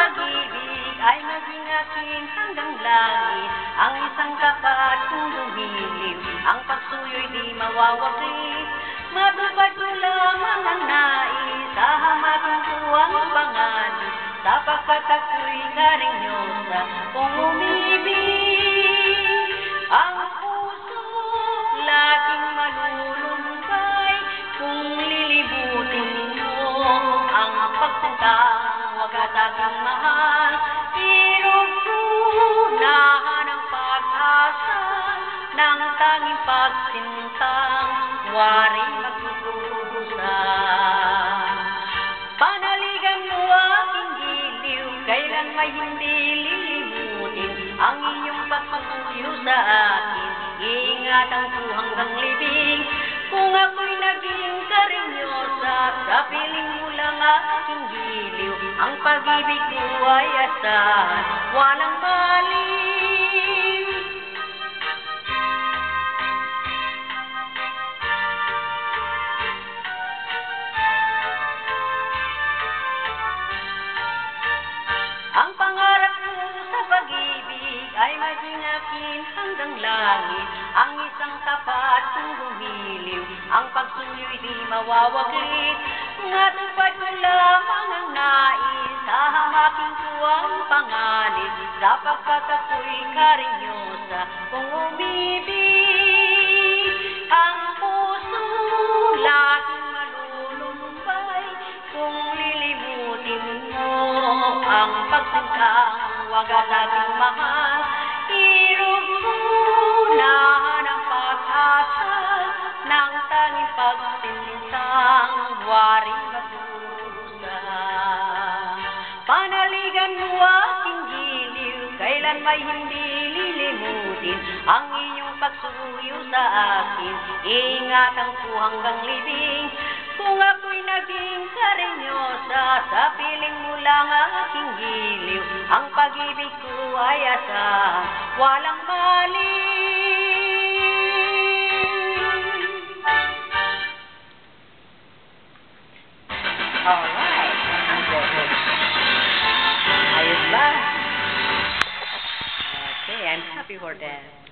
pag-ibig ay maging akin hanggang langit. Ang isang tapat kung lumiliw, ang pagsuyo'y di mawawaglit. Matupad ko lamang ang nais, hahamakin ko ang pangalan, sapagkat ako'y karinyosa kung umibig. Ang puso laging malulumbay kung lilibutin mo ang pagtintang wagas aking mahal. Irupunahan ang pag-asa ng tanging pagtintang waring magkukusan. Panaligan mo aking giliw, kailan may hindi lilimutin ang iyong pagpapatuyo sa akin. Iingatan ko hanggang libing, kung ako'y naging karinyosa, sa piling mo lang aking giliw. Ang pag-ibig ko ay asahan, walang maling. Ang pangarap ko sa pag-ibig ay maging akin hanggang langit. Ang isang tapat kung humiliw, ang pagsuyo'y di mawawaglit. Matupad ko lamang ang nais, hahamakin ko ang pangalit, sapagkat ako'y karinyosa kung umibig. Ang puso laging malulumbay kung lilimutin mo ang pagtintang wagas aking mahal. Irupunahan ang pag-asa ng tanging pagtintang waring magkukusan. Panaligan mo aking giliw, kailan may hindi lilimutin ang iyong pagsuyo sa akin. Iingatan ko hanggang libing, kung ako'y naging karinyosa, sa piling mo lang aking giliw. Ang pag-ibig ko ay asahan, walang maling. Alright. Ayos ba? Okay, I'm happy for that.